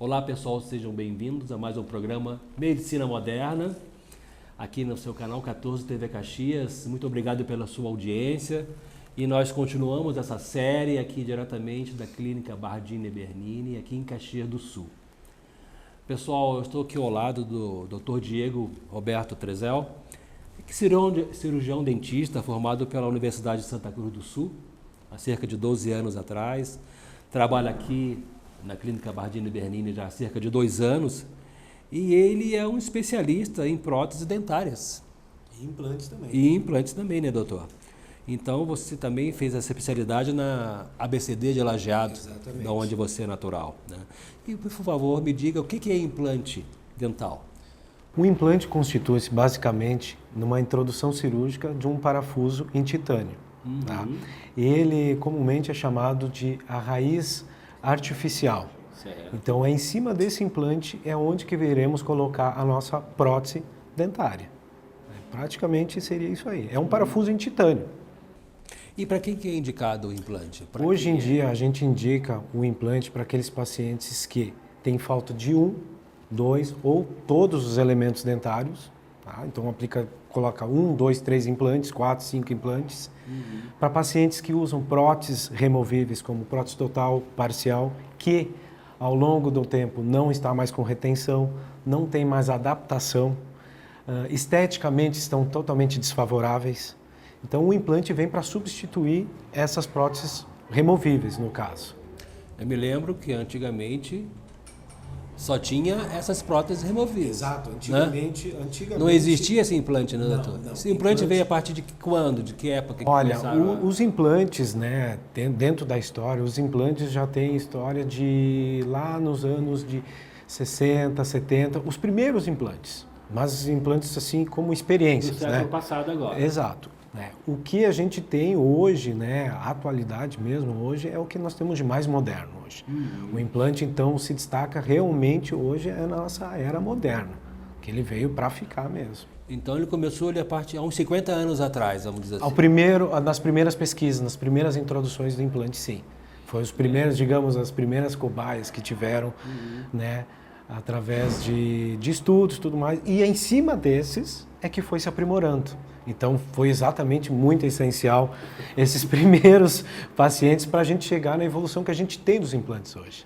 Olá pessoal, sejam bem-vindos a mais um programa Medicina Moderna, aqui no seu canal 14 TV Caxias. Muito obrigado pela sua audiência e nós continuamos essa série aqui diretamente da Clínica Bardini Bernini, aqui em Caxias do Sul. Pessoal, eu estou aqui ao lado do Dr. Diego Roberto Trezel, cirurgião dentista formado pela Universidade de Santa Cruz do Sul, há cerca de 12 anos atrás. Trabalha aqui na Clínica Bardini Bernini já há cerca de 2 anos e ele é um especialista em próteses dentárias. E implantes também. E implantes também, né, doutor? Então você também fez essa especialidade na ABCD de Lajeado, da onde você é natural, né? E por favor me diga o que é implante dental? O implante constitui-se basicamente numa introdução cirúrgica de um parafuso em titânio. Tá? Ele comumente é chamado de a raiz artificial. Certo. Então é em cima desse implante é onde que iremos colocar a nossa prótese dentária. Praticamente seria isso aí. É um parafuso em titânio. E para quem que é indicado o implante? Hoje em dia a gente indica o implante para aqueles pacientes que têm falta de 1, 2 ou todos os elementos dentários. Tá? Então coloca 1, 2, 3 implantes, 4, 5 implantes. Para pacientes que usam próteses removíveis, como prótese total, parcial, que ao longo do tempo não está mais com retenção, não tem mais adaptação, esteticamente estão totalmente desfavoráveis. Então o implante vem para substituir essas próteses removíveis, no caso. Eu me lembro que antigamente só tinha essas próteses removíveis. Exato, antigamente não existia esse implante, né, doutor? Não. Esse implante veio a partir de quando? De que época? Olha, os implantes, né, dentro da história, os implantes já têm história de lá nos anos de 60, 70, os primeiros implantes. Mas os implantes assim como experiências, do século passado agora. Exato. O que a gente tem hoje, né, a atualidade mesmo hoje, é o que nós temos de mais moderno hoje. O implante, então, se destaca realmente hoje é a nossa era moderna, que ele veio para ficar mesmo. Então ele começou há uns 50 anos atrás, vamos dizer assim. Nas primeiras pesquisas, nas primeiras introduções do implante, sim. Foi os primeiros, digamos, as primeiras cobaias que tiveram, né, através de estudos e tudo mais. E em cima desses é que foi se aprimorando. Então, foi exatamente muito essencial esses primeiros pacientes para a gente chegar na evolução que a gente tem dos implantes hoje.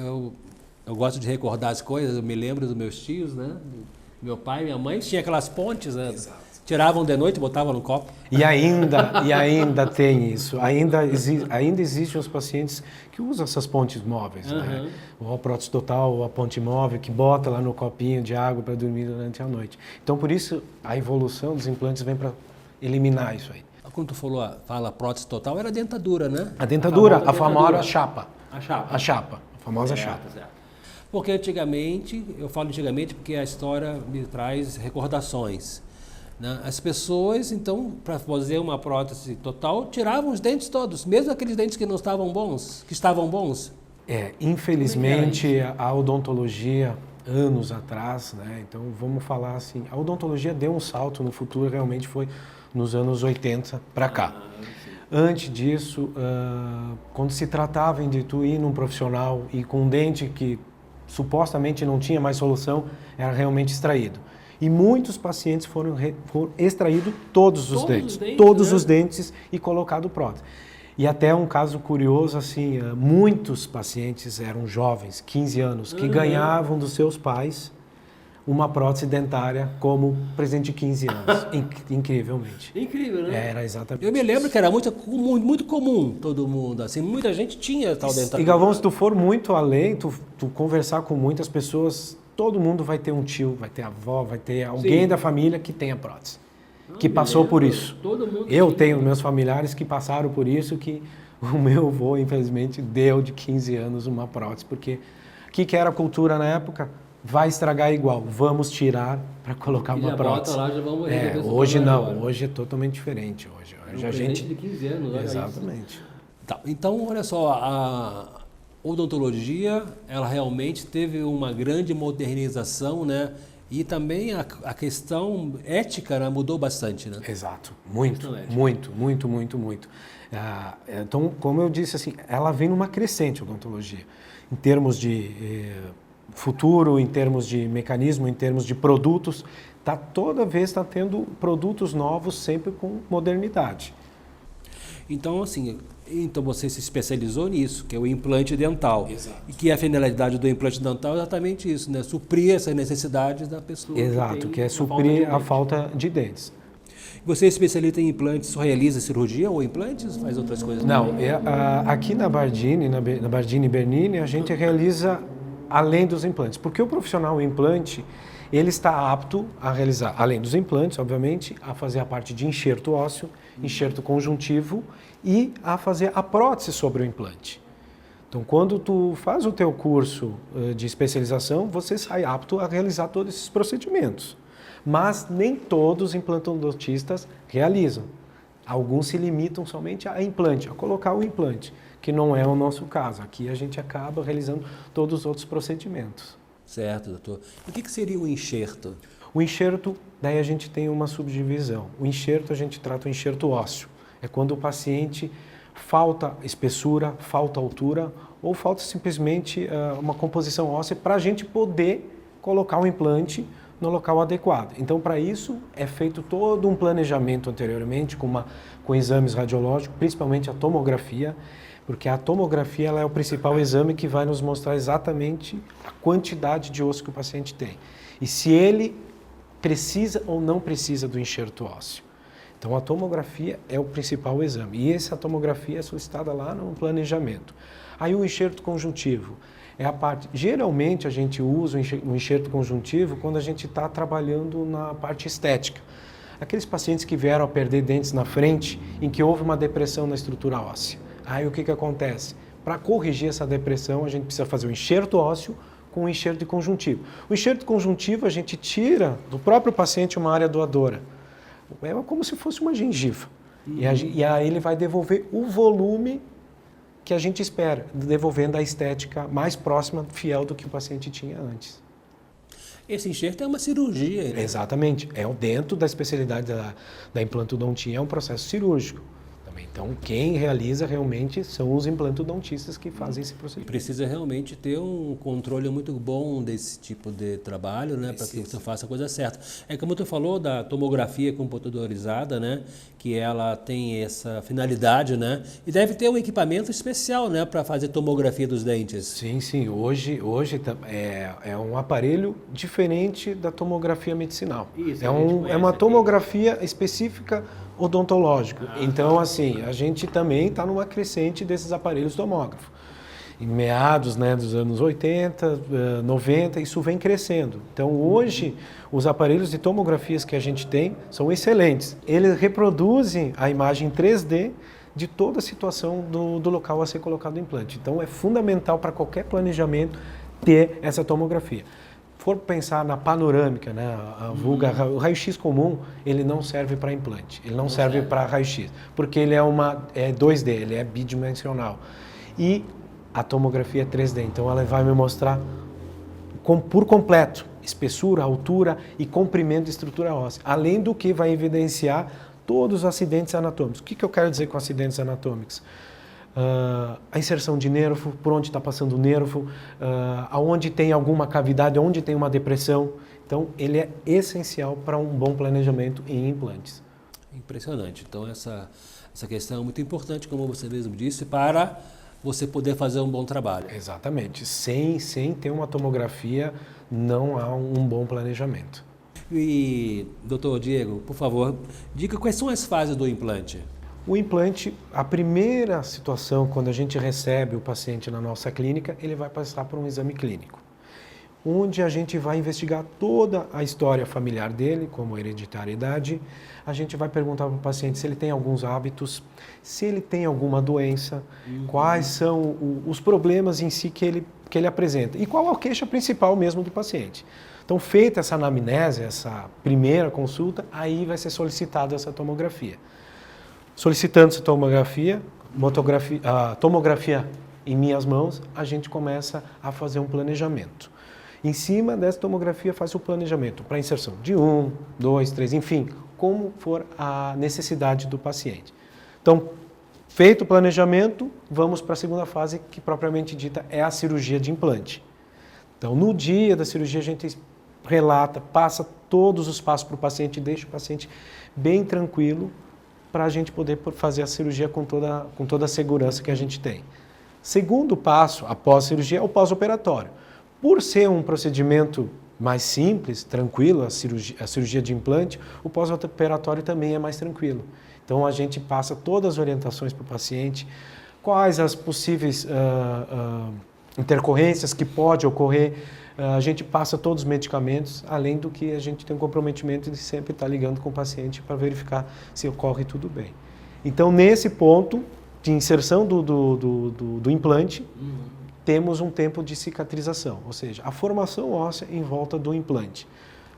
Eu gosto de recordar as coisas, eu me lembro dos meus tios, né? Meu pai e minha mãe tinham aquelas pontes, né? Exato. Tiravam de noite e botavam no copo. E ainda tem isso. Ainda existem os pacientes que usam essas pontes móveis, né? Ou a prótese total, ou a ponte móvel, que bota lá no copinho de água para dormir durante a noite. Então, por isso, a evolução dos implantes vem para eliminar isso aí. Quando tu fala prótese total, era a dentadura, né? A dentadura, a famosa chapa. A chapa. A chapa, a famosa chapa. Certo. Porque antigamente, eu falo antigamente porque a história me traz recordações. Né? As pessoas, então, para fazer uma prótese total, tiravam os dentes todos, mesmo aqueles dentes que não estavam bons, que estavam bons. Infelizmente, a odontologia, anos atrás, né? Então vamos falar assim, a odontologia deu um salto no futuro, realmente foi nos anos 80 para cá. Antes disso, quando se tratava em de tu ir num profissional e com um dente que supostamente não tinha mais solução, era realmente extraído. E muitos pacientes foram extraídos todos os dentes e colocado prótese. E até um caso curioso, assim, muitos pacientes eram jovens, 15 anos, que ganhavam dos seus pais uma prótese dentária como presente de 15 anos, incrivelmente. Incrível, né? Era exatamente. Eu me lembro que era muito comum todo mundo, assim, muita gente tinha tal dentadura. E Galvão, se tu for muito além, tu conversar com muitas pessoas, todo mundo vai ter um tio, vai ter avó, vai ter alguém da família que tenha prótese, que passou por isso. Todo mundo eu tenho meus familiares que passaram por isso, que o meu avô, infelizmente, deu de 15 anos uma prótese, porque o que era a cultura na época? Vai estragar igual, vamos tirar para colocar uma prótese. Lá, já vamos hoje não, agora. Hoje é totalmente diferente. Hoje a gente de 15 anos, olha. Exatamente. Tá, então, olha só, a odontologia, ela realmente teve uma grande modernização, né? E também a questão ética, né, mudou bastante, né? Exato, muito. Então, como eu disse, assim, ela vem numa crescente, a odontologia, em termos de futuro, em termos de mecanismo, em termos de produtos, toda vez está tendo produtos novos, sempre com modernidade. Então, assim, você se especializou nisso, que é o implante dental. Exato. E que a finalidade do implante dental é exatamente isso, né? Suprir essas necessidades da pessoa. Exato, que é suprir a falta de dentes. Você é especialista em implantes, só realiza cirurgia ou implantes? Faz outras coisas? Não, aqui na Bardini, na Bardini Bernini, a gente realiza além dos implantes. Porque o profissional implante, ele está apto a realizar, além dos implantes, obviamente, a fazer a parte de enxerto ósseo, enxerto conjuntivo e a fazer a prótese sobre o implante. Então, quando tu faz o teu curso de especialização, você sai apto a realizar todos esses procedimentos. Mas nem todos os implantodontistas realizam. Alguns se limitam somente a implante, a colocar o implante, que não é o nosso caso. Aqui a gente acaba realizando todos os outros procedimentos. Certo, doutor. E o que seria o enxerto? O enxerto, daí a gente tem uma subdivisão. O enxerto, a gente trata o enxerto ósseo. É quando o paciente falta espessura, falta altura ou falta simplesmente uma composição óssea para a gente poder colocar o implante no local adequado. Então, para isso, é feito todo um planejamento anteriormente com exames radiológicos, principalmente a tomografia, porque a tomografia ela é o principal exame que vai nos mostrar exatamente a quantidade de osso que o paciente tem. E se ele precisa ou não precisa do enxerto ósseo. Então, a tomografia é o principal exame. E essa tomografia é solicitada lá no planejamento. Aí, o enxerto conjuntivo é a parte... Geralmente, a gente usa o enxerto conjuntivo quando a gente está trabalhando na parte estética. Aqueles pacientes que vieram a perder dentes na frente, em que houve uma depressão na estrutura óssea. Aí, o que acontece? Para corrigir essa depressão, a gente precisa fazer o enxerto ósseo com o enxerto de conjuntivo. O enxerto conjuntivo, a gente tira do próprio paciente uma área doadora. É como se fosse uma gengiva. E aí ele vai devolver o volume que a gente espera, devolvendo a estética mais próxima, fiel do que o paciente tinha antes. Esse enxerto é uma cirurgia, né? Exatamente. É dentro da especialidade da implantodontia, é um processo cirúrgico. Então, quem realiza realmente são os implantodontistas que fazem esse procedimento. Precisa realmente ter um controle muito bom desse tipo de trabalho, né, para que você faça a coisa certa. É como tu falou da tomografia computadorizada, né, que ela tem essa finalidade, né, e deve ter um equipamento especial, né, para fazer tomografia dos dentes. Sim. Hoje é um aparelho diferente da tomografia medicinal. Isso, é uma tomografia específica odontológico. Então, assim, a gente também está numa crescente desses aparelhos tomógrafos. Em meados, né, dos anos 80, 90, isso vem crescendo. Então, hoje, os aparelhos de tomografias que a gente tem são excelentes. Eles reproduzem a imagem 3D de toda a situação do local a ser colocado o implante. Então, é fundamental para qualquer planejamento ter essa tomografia. For pensar na panorâmica, né, o raio-x comum, ele não serve para implante, ele não serve para raio-x, porque ele é 2D, ele é bidimensional. E a tomografia é 3D, então ela vai me mostrar por completo espessura, altura e comprimento de estrutura óssea, além do que vai evidenciar todos os acidentes anatômicos. O que eu quero dizer com acidentes anatômicos? A inserção de nervo, por onde está passando o nervo, aonde tem alguma cavidade, onde tem uma depressão. Então, ele é essencial para um bom planejamento em implantes. Impressionante. Então, essa questão é muito importante, como você mesmo disse, para você poder fazer um bom trabalho. Exatamente. Sem ter uma tomografia, não há um bom planejamento. E, doutor Diego, por favor, diga quais são as fases do implante. O implante, a primeira situação, quando a gente recebe o paciente na nossa clínica, ele vai passar por um exame clínico, onde a gente vai investigar toda a história familiar dele, como hereditariedade. A gente vai perguntar para o paciente se ele tem alguns hábitos, se ele tem alguma doença, quais são os problemas em si que ele apresenta e qual é a queixa principal mesmo do paciente. Então, feita essa anamnese, essa primeira consulta, aí vai ser solicitada essa tomografia. Solicitando essa tomografia em minhas mãos, a gente começa a fazer um planejamento. Em cima dessa tomografia faz o planejamento para inserção de 1, 2, 3, enfim, como for a necessidade do paciente. Então, feito o planejamento, vamos para a segunda fase, que propriamente dita é a cirurgia de implante. Então, no dia da cirurgia, a gente relata, passa todos os passos para o paciente, deixa o paciente bem tranquilo para a gente poder fazer a cirurgia com toda a segurança que a gente tem. Segundo passo, após a cirurgia, é o pós-operatório. Por ser um procedimento mais simples, tranquilo, a cirurgia de implante, o pós-operatório também é mais tranquilo. Então, a gente passa todas as orientações para o paciente, quais as possíveis intercorrências que pode ocorrer, a gente passa todos os medicamentos, além do que a gente tem um comprometimento de sempre estar ligando com o paciente para verificar se ocorre tudo bem. Então, nesse ponto de inserção do implante, temos um tempo de cicatrização, ou seja, a formação óssea em volta do implante.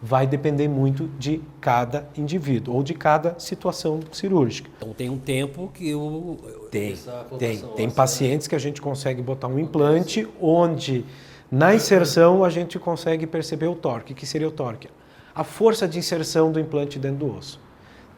Vai depender muito de cada indivíduo ou de cada situação cirúrgica. Então tem um tempo que Tem pacientes que a gente consegue botar um implante onde na inserção a gente consegue perceber o torque. O que seria o torque? A força de inserção do implante dentro do osso.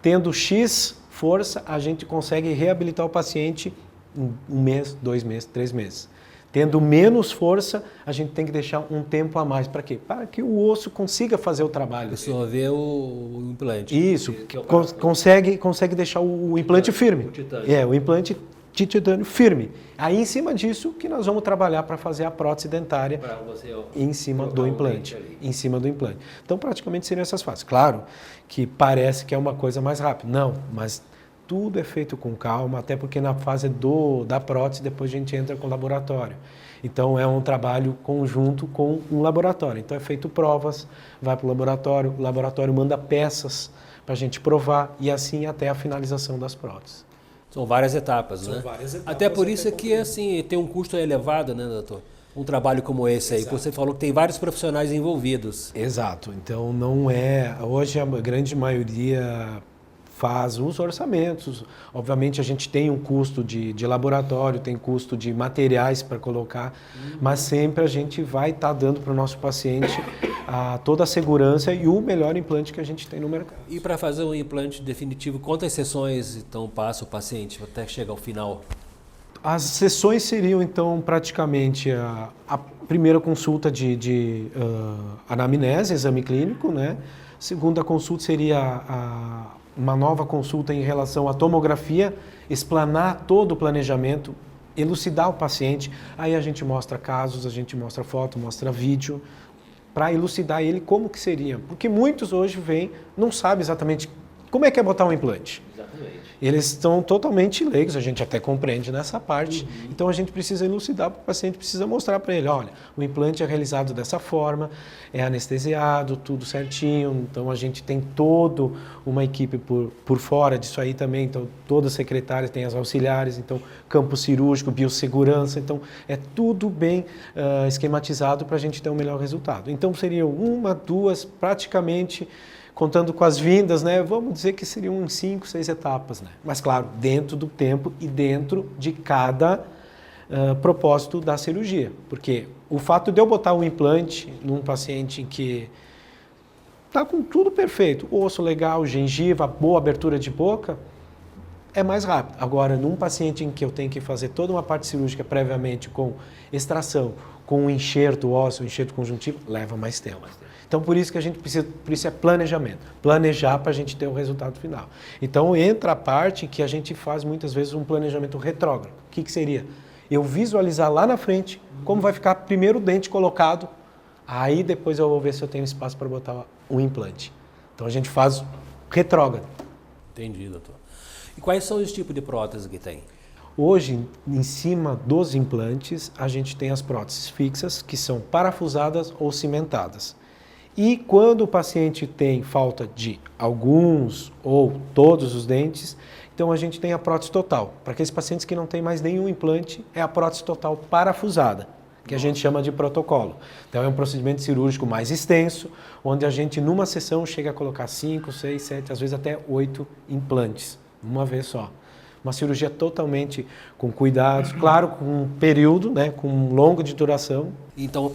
Tendo X força, a gente consegue reabilitar o paciente em 1 mês, 2 meses, 3 meses. Tendo menos força, a gente tem que deixar um tempo a mais. Para quê? Para que o osso consiga fazer o trabalho. Absorver o implante. Isso, consegue deixar o implante firme. O titânio. O implante de titânio firme. Aí, em cima disso, que nós vamos trabalhar para fazer a prótese dentária em cima do implante. Em cima do implante. Então, praticamente seriam essas fases. Claro que parece que é uma coisa mais rápida. Não, mas tudo é feito com calma, até porque na fase da prótese, depois a gente entra com o laboratório. Então, é um trabalho conjunto com um laboratório. Então, é feito provas, vai para o laboratório manda peças para a gente provar e assim até a finalização das próteses. São várias etapas, né? São várias etapas. Até por isso é que assim, tem um custo elevado, né, doutor? Um trabalho como esse aí, que você falou que tem vários profissionais envolvidos. Exato. Então, não é... Hoje, a grande maioria faz os orçamentos. Obviamente, a gente tem um custo de laboratório, tem custo de materiais para colocar, mas sempre a gente vai estar dando para o nosso paciente toda a segurança e o melhor implante que a gente tem no mercado. E para fazer um implante definitivo, quantas sessões então passa o paciente até chegar ao final? As sessões seriam, então, praticamente a primeira consulta de anamnese, exame clínico, né? Segunda consulta seria uma nova consulta em relação à tomografia, explanar todo o planejamento, elucidar o paciente. Aí a gente mostra casos, a gente mostra foto, mostra vídeo, para elucidar ele como que seria. Porque muitos hoje vêm, não sabem exatamente como é que é botar um implante. Exatamente. Eles estão totalmente leigos, a gente até compreende nessa parte. Então a gente precisa elucidar para o paciente, precisa mostrar para ele, olha, o implante é realizado dessa forma, é anestesiado, tudo certinho. Então a gente tem toda uma equipe por fora disso aí também. Então todas as secretárias têm as auxiliares, então campo cirúrgico, biossegurança. Então é tudo bem esquematizado para a gente ter um melhor resultado. Então seriam 1, 2, praticamente... Contando com as vindas, né, vamos dizer que seriam 5, 6 etapas, né? Mas claro, dentro do tempo e dentro de cada propósito da cirurgia. Porque o fato de eu botar um implante num paciente que está com tudo perfeito, osso legal, gengiva, boa abertura de boca, é mais rápido. Agora, num paciente em que eu tenho que fazer toda uma parte cirúrgica previamente com extração, com um enxerto ósseo, um enxerto conjuntivo, leva mais tempo. Então, por isso que a gente precisa, por isso é planejamento. Planejar para a gente ter o resultado final. Então, entra a parte que a gente faz muitas vezes um planejamento retrógrado. O que seria? Eu visualizar lá na frente como vai ficar primeiro o dente colocado, aí depois eu vou ver se eu tenho espaço para botar um implante. Então, a gente faz retrógrado. Entendi, doutor. E quais são os tipos de prótese que tem? Hoje, em cima dos implantes, a gente tem as próteses fixas, que são parafusadas ou cimentadas. E quando o paciente tem falta de alguns ou todos os dentes, então a gente tem a prótese total. Para aqueles pacientes que não têm mais nenhum implante, é a prótese total parafusada, que a gente chama de protocolo. Então é um procedimento cirúrgico mais extenso, onde a gente numa sessão chega a colocar 5, 6, 7, às vezes até 8 implantes, uma vez só. Uma cirurgia totalmente com cuidados, claro, com um período, né, com longo de duração. Então,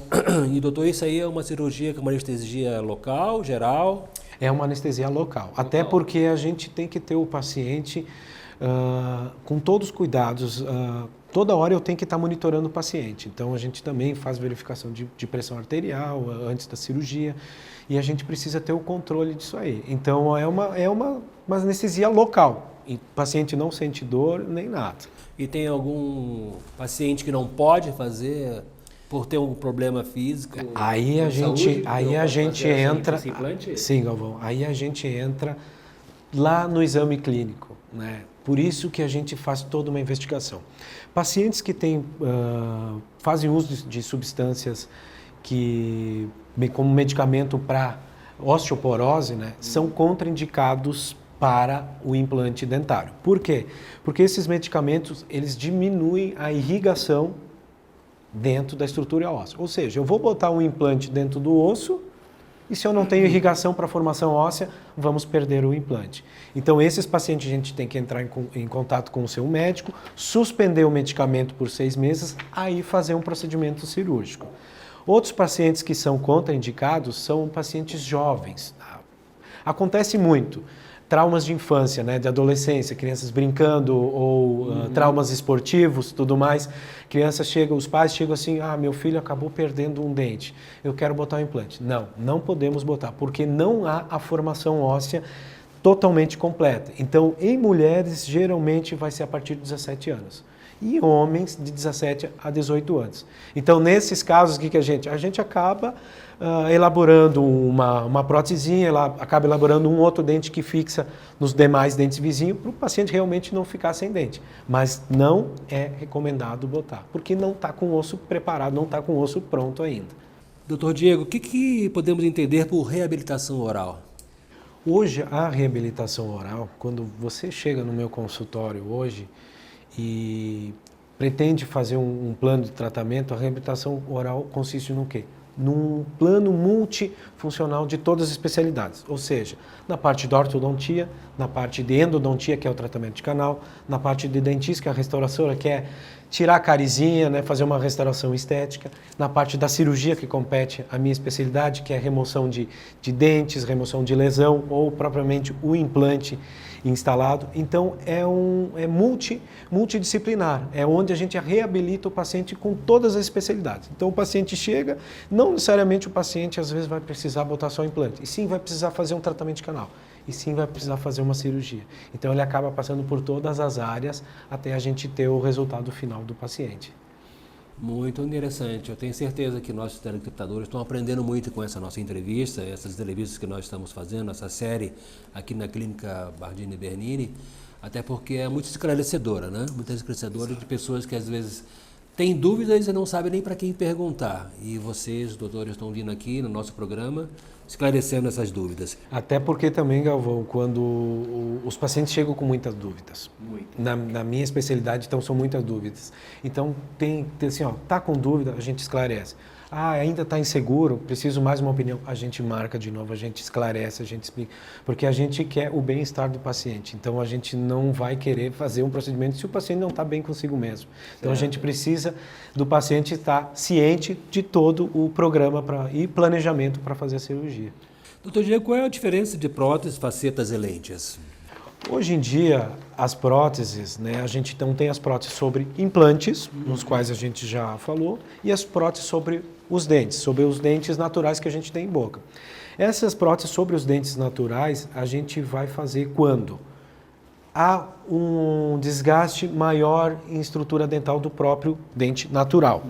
e doutor, isso aí é uma cirurgia com uma anestesia local, geral? É uma anestesia local. Até porque a gente tem que ter o paciente com todos os cuidados. Toda hora eu tenho que estar monitorando o paciente. Então a gente também faz verificação de pressão arterial antes da cirurgia e a gente precisa ter o controle disso aí. Então é uma anestesia local. E o paciente não sente dor nem nada. E tem algum paciente que não pode fazer por ter um problema físico? Aí a gente entra. Esse implante? Sim, Galvão. Aí a gente entra lá no exame clínico, né? Por isso que a gente faz toda uma investigação. Pacientes que fazem uso de substâncias como medicamento para osteoporose, né, são contraindicados para o implante dentário. Por quê? Porque esses medicamentos, eles diminuem a irrigação dentro da estrutura óssea. Ou seja, eu vou botar um implante dentro do osso e se eu não tenho irrigação para a formação óssea, vamos perder o implante. Então, esses pacientes a gente tem que entrar em contato com o seu médico, suspender o medicamento por 6 meses, aí fazer um procedimento cirúrgico. Outros pacientes que são contraindicados são pacientes jovens. Acontece muito. Traumas de infância, né, de adolescência, crianças brincando ou traumas esportivos, tudo mais. Os pais chegam assim, meu filho acabou perdendo um dente, eu quero botar um implante. Não podemos botar, porque não há a formação óssea totalmente completa. Então, em mulheres, geralmente vai ser a partir de 17 anos. E homens de 17 a 18 anos. Então, nesses casos, o que a gente acaba elaborando uma prótesezinha, ela acaba elaborando um outro dente que fixa nos demais dentes vizinhos para o paciente realmente não ficar sem dente. Mas não é recomendado botar, porque não está com o osso preparado, não está com o osso pronto ainda. Doutor Diego, o que podemos entender por reabilitação oral? Hoje, a reabilitação oral, quando você chega no meu consultório hoje e pretende fazer um plano de tratamento, a reabilitação oral consiste no quê? Num plano multifuncional de todas as especialidades, ou seja, na parte da ortodontia, na parte de endodontia, que é o tratamento de canal, na parte de dentística, que é a restauração, que é tirar a carizinha, né, fazer uma restauração estética, na parte da cirurgia, que compete a minha especialidade, que é a remoção de dentes, remoção de lesão ou propriamente o implante instalado. Então é multidisciplinar, é onde a gente reabilita o paciente com todas as especialidades. Então o paciente chega, não necessariamente o paciente às vezes vai precisar botar só implante, e sim vai precisar fazer um tratamento de canal, e sim vai precisar fazer uma cirurgia. Então ele acaba passando por todas as áreas até a gente ter o resultado final do paciente. Muito interessante. Eu tenho certeza que nossos telespectadores estão aprendendo muito com essa nossa entrevista, essas entrevistas que nós estamos fazendo, essa série aqui na Clínica Bardini Bernini, até porque é muito esclarecedora, né? Muito esclarecedora de pessoas que às vezes têm dúvidas e não sabem nem para quem perguntar. E vocês, doutores, estão vindo aqui no nosso programa esclarecendo essas dúvidas. Até porque também, Galvão, quando os pacientes chegam com muitas dúvidas. Na minha especialidade, então, são muitas dúvidas. Então, tem assim, tá com dúvida, a gente esclarece. Ainda está inseguro, preciso mais uma opinião. A gente marca de novo, a gente esclarece, a gente explica. Porque a gente quer o bem-estar do paciente. Então, a gente não vai querer fazer um procedimento se o paciente não está bem consigo mesmo. Então, a gente precisa do paciente estar ciente de todo o programa e planejamento para fazer a cirurgia. Doutor Diego, qual é a diferença de próteses, facetas e lentes? Hoje em dia, as próteses, né, a gente então tem as próteses sobre implantes, nos quais a gente já falou, e as próteses sobre os dentes naturais que a gente tem em boca. Essas próteses sobre os dentes naturais, a gente vai fazer quando há um desgaste maior em estrutura dental do próprio dente natural.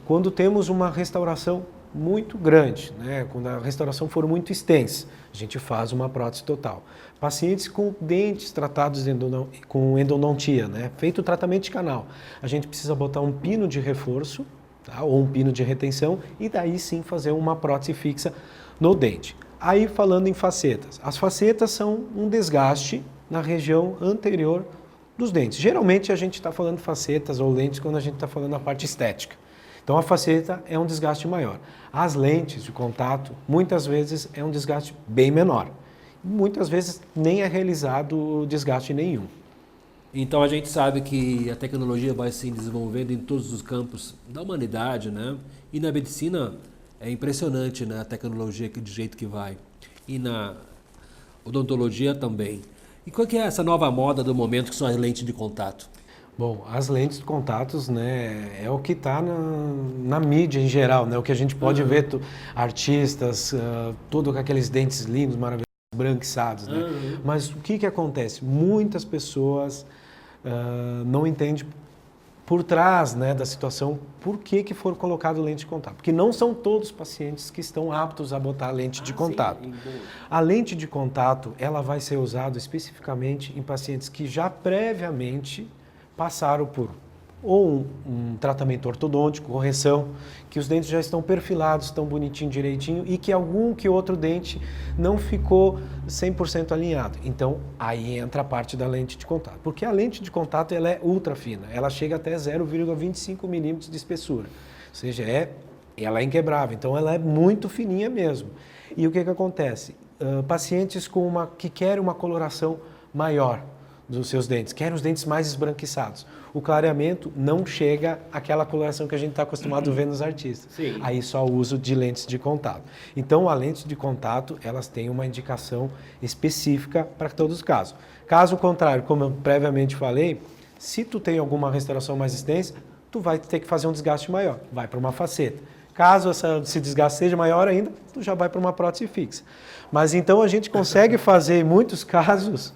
Quando temos uma restauração muito grande, né? Quando a restauração for muito extensa, a gente faz uma prótese total. Pacientes com dentes tratados com endodontia, né? Feito o tratamento de canal, a gente precisa botar um pino de reforço, tá? Ou um pino de retenção e daí sim fazer uma prótese fixa no dente. Aí falando em facetas, as facetas são um desgaste na região anterior dos dentes. Geralmente a gente está falando facetas ou lentes quando a gente está falando da parte estética. Então a faceta é um desgaste maior. As lentes de contato, muitas vezes, é um desgaste bem menor. Muitas vezes nem é realizado desgaste nenhum. Então a gente sabe que a tecnologia vai se desenvolvendo em todos os campos da humanidade, né? E na medicina é impressionante, né? A tecnologia do jeito que vai. E na odontologia também. E qual que é essa nova moda do momento que são as lentes de contato? Bom, as lentes de contatos, né, é o que está na mídia em geral, né? O que a gente pode ver, artistas, tudo com aqueles dentes lindos, maravilhosos, branquiçados, né? Mas o que acontece? Muitas pessoas não entendem por trás, né, da situação por que for colocado lente de contato. Porque não são todos os pacientes que estão aptos a botar lente de contato. Sim. A lente de contato, ela vai ser usada especificamente em pacientes que já previamente passaram por ou um tratamento ortodôntico, correção, que os dentes já estão perfilados, estão bonitinho, direitinho, e que algum que outro dente não ficou 100% alinhado. Então, aí entra a parte da lente de contato. Porque a lente de contato ela é ultra fina, ela chega até 0,25 milímetros de espessura. Ou seja, ela é inquebrável, então ela é muito fininha mesmo. E o que acontece? Pacientes que querem uma coloração maior dos seus dentes, querem os dentes mais esbranquiçados. O clareamento não chega àquela coloração que a gente está acostumado a ver nos artistas. Sim. Aí só o uso de lentes de contato. Então, a lente de contato, elas têm uma indicação específica para todos os casos. Caso contrário, como eu previamente falei, se tu tem alguma restauração mais extensa, tu vai ter que fazer um desgaste maior, vai para uma faceta. Caso esse desgaste seja maior ainda, tu já vai para uma prótese fixa. Mas então a gente consegue fazer, em muitos casos,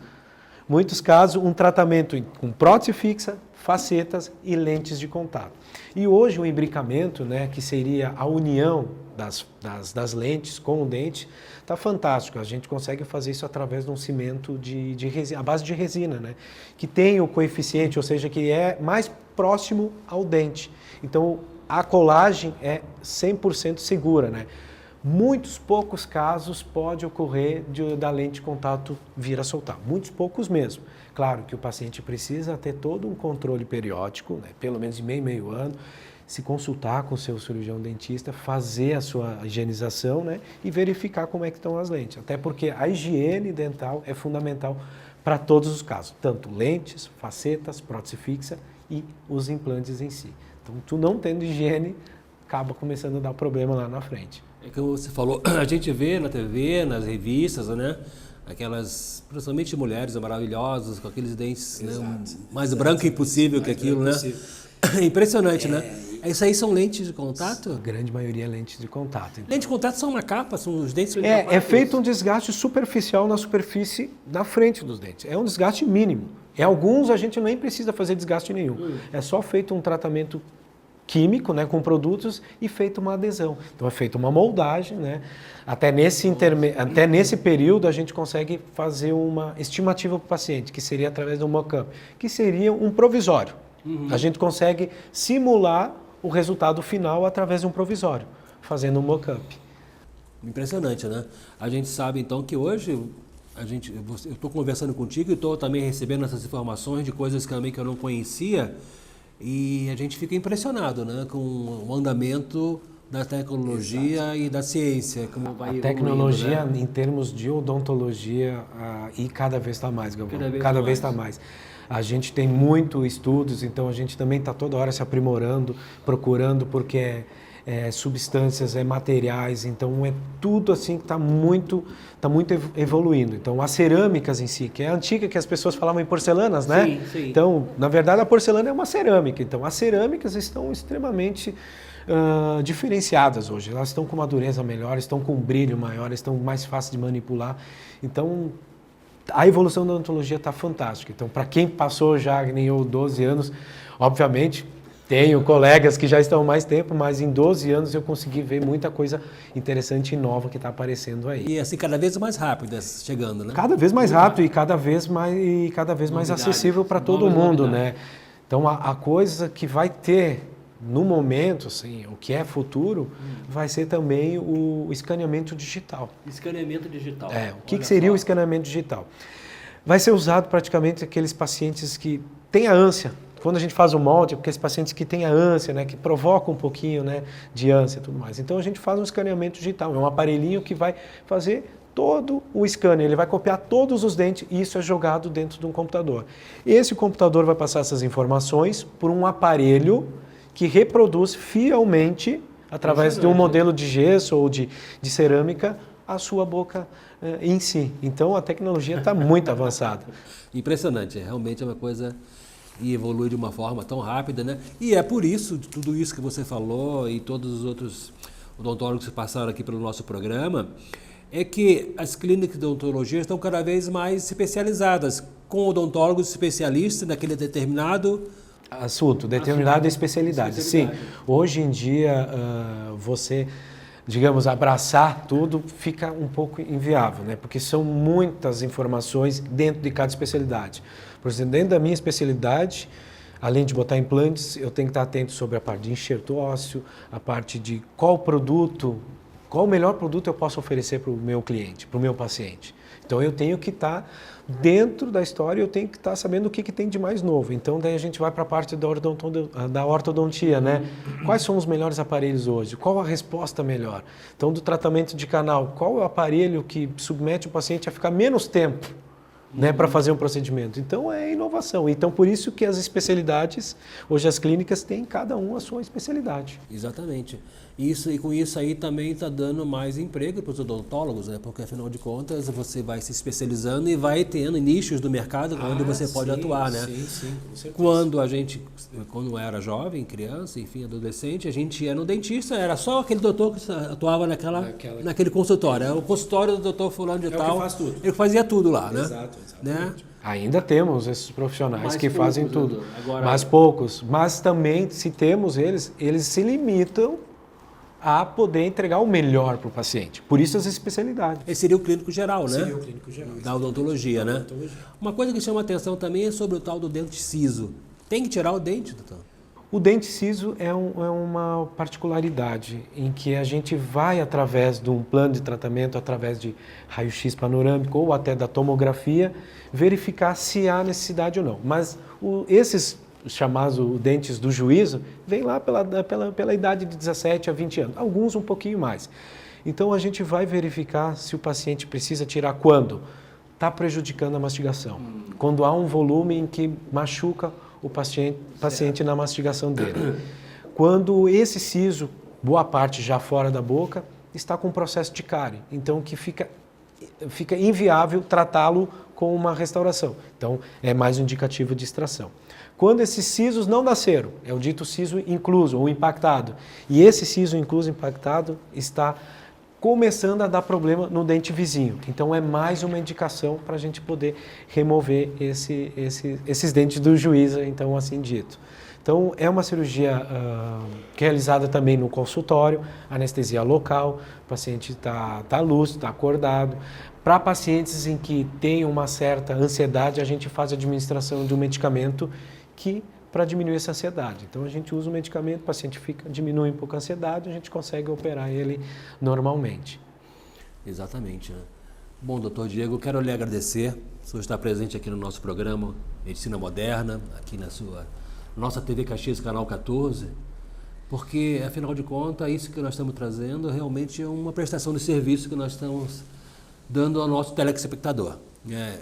um tratamento com prótese fixa, facetas e lentes de contato. E hoje o imbricamento, né, que seria a união das lentes com o dente, está fantástico. A gente consegue fazer isso através de um cimento de resina, a base de resina, né, que tem o coeficiente, ou seja, que é mais próximo ao dente. Então a colagem é 100% segura, né? Muitos poucos casos pode ocorrer da lente de contato vir a soltar, muitos poucos mesmo. Claro que o paciente precisa ter todo um controle periódico, né, pelo menos de meio ano, se consultar com o seu cirurgião dentista, fazer a sua higienização, né, e verificar como é que estão as lentes. Até porque a higiene dental é fundamental para todos os casos, tanto lentes, facetas, prótese fixa e os implantes em si. Então, tu não tendo higiene, acaba começando a dar problema lá na frente. É como você falou, a gente vê na TV, nas revistas, né? Aquelas, principalmente mulheres maravilhosas, com aqueles dentes, né, mais branco impossível que aquilo, né? Impressionante, né? Isso aí são lentes de contato? A grande maioria é lentes de contato. Então. Lentes de contato são uma capa, são os dentes... É feito um desgaste superficial na superfície da frente dos dentes. É um desgaste mínimo. Em alguns a gente nem precisa fazer desgaste nenhum. É só feito um tratamento químico, né, com produtos e feito uma adesão. Então é feita uma moldagem, né? Até nesse período a gente consegue fazer uma estimativa para o paciente, que seria através do mock-up, que seria um provisório. A gente consegue simular o resultado final através de um provisório, fazendo um mock-up. Impressionante, né? A gente sabe então que hoje eu estou conversando contigo e estou também recebendo essas informações de coisas que eu não conhecia. E a gente fica impressionado, né, com o andamento da tecnologia e da ciência. Como vai a tecnologia, né? Em termos de odontologia, e cada vez está mais, Galvão. Cada vez está mais. A gente tem muito estudos, então a gente também está toda hora se aprimorando, procurando, porque substâncias, materiais, então é tudo assim que está muito evoluindo. Então as cerâmicas em si, que é antiga, que as pessoas falavam em porcelanas, né? Sim, sim. Então, na verdade, a porcelana é uma cerâmica. Então as cerâmicas estão extremamente diferenciadas hoje. Elas estão com uma dureza melhor, estão com um brilho maior, estão mais fáceis de manipular. Então a evolução da odontologia está fantástica. Então, para quem passou já, nem eu, 12 anos, obviamente, tenho colegas que já estão há mais tempo, mas em 12 anos eu consegui ver muita coisa interessante e nova que está aparecendo aí. E assim, cada vez mais rápido chegando, né? Cada vez mais rápido e cada vez mais acessível para todo mundo, né? Então, a coisa que vai ter no momento, assim, o que é futuro, vai ser também o escaneamento digital. Escaneamento digital. O que seria o escaneamento digital? Vai ser usado praticamente aqueles pacientes que têm a ânsia. Quando a gente faz o molde, é porque esses pacientes que têm a ânsia, né, que provocam um pouquinho, né, de ânsia e tudo mais. Então a gente faz um escaneamento digital, é um aparelhinho que vai fazer todo o scanner, ele vai copiar todos os dentes e isso é jogado dentro de um computador. Esse computador vai passar essas informações por um aparelho que reproduz fielmente, através de um modelo de gesso ou de cerâmica, a sua boca em si. Então a tecnologia está muito avançada. Impressionante, realmente é uma coisa e evolui de uma forma tão rápida, né? E é por isso, de tudo isso que você falou e todos os outros odontólogos que passaram aqui pelo nosso programa, é que as clínicas de odontologia estão cada vez mais especializadas, com odontólogos especialistas naquele determinado assunto, determinada especialidade. Sim, hoje em dia você, digamos, abraçar tudo fica um pouco inviável, né? Porque são muitas informações dentro de cada especialidade. Por exemplo, dentro da minha especialidade, além de botar implantes, eu tenho que estar atento sobre a parte de enxerto ósseo, a parte de qual o melhor produto eu posso oferecer para o meu cliente, para o meu paciente. Então eu tenho que estar dentro da história, eu tenho que estar sabendo o que tem de mais novo. Então daí a gente vai para a parte da ortodontia, né? Quais são os melhores aparelhos hoje? Qual a resposta melhor? Então do tratamento de canal, qual é o aparelho que submete o paciente a ficar menos tempo, né, para fazer um procedimento? Então é inovação. Então por isso que as especialidades, hoje as clínicas têm cada um a sua especialidade. Exatamente. E com isso aí também está dando mais emprego para os odontólogos, né? Porque afinal de contas você vai se especializando e vai tendo nichos do mercado onde você pode atuar, né? Sim, com certeza. Quando era jovem, criança, enfim, adolescente, a gente ia no dentista, era só aquele doutor que atuava naquele consultório. É o consultório do doutor fulano de tal. Que faz tudo. Ele fazia tudo lá, né? Exatamente. Né? Ainda temos esses profissionais que fazem tudo. Agora, mas poucos. Mas também, se temos eles se limitam a poder entregar o melhor para o paciente. Por isso as especialidades. Esse seria o clínico geral, né? Seria o clínico geral. Da odontologia, né? Uma coisa que chama a atenção também é sobre o tal do dente ciso. Tem que tirar o dente, doutor? O dente ciso é uma particularidade em que a gente vai, através de um plano de tratamento, através de raio-x panorâmico ou até da tomografia, verificar se há necessidade ou não. Mas esses chamados dentes do juízo vêm lá pela idade de 17 a 20 anos, alguns um pouquinho mais. Então a gente vai verificar se o paciente precisa tirar quando está prejudicando a mastigação, quando há um volume em que machuca o paciente na mastigação dele. Quando esse siso, boa parte já fora da boca, está com processo de cárie, então que fica inviável tratá-lo com uma restauração. Então é mais um indicativo de extração. Quando esses sisos não nasceram, é o dito siso incluso ou impactado, e esse siso incluso impactado está começando a dar problema no dente vizinho. Então é mais uma indicação para a gente poder remover esses dentes do juízo, então assim dito. Então é uma cirurgia realizada também no consultório, anestesia local, o paciente está lúcido, está acordado. Para pacientes em que tem uma certa ansiedade, a gente faz a administração de um medicamento para diminuir essa ansiedade. Então a gente usa o medicamento, o paciente diminui um pouco a ansiedade, a gente consegue operar ele normalmente. Exatamente, né? Bom, doutor Diego, quero lhe agradecer por estar presente aqui no nosso programa Medicina Moderna, aqui na nossa TV Caxias, canal 14, porque, afinal de contas, isso que nós estamos trazendo realmente é uma prestação de serviço que nós estamos dando ao nosso telespectador.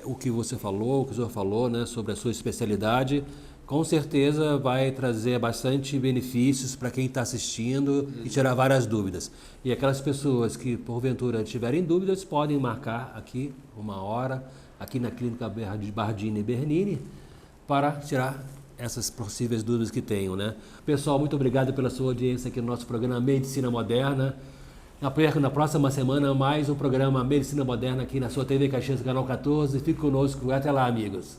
O que você falou, o que o senhor falou, né, sobre a sua especialidade, com certeza vai trazer bastante benefícios para quem está assistindo e tirar várias dúvidas. E aquelas pessoas que, porventura, tiverem dúvidas, podem marcar aqui uma hora, aqui na Clínica Bardini Bernini, para tirar essas possíveis dúvidas que tenham, né? Pessoal, muito obrigado pela sua audiência aqui no nosso programa Medicina Moderna. Na próxima semana, mais um programa Medicina Moderna aqui na sua TV Caxias, canal 14. Fique conosco. Até lá, amigos.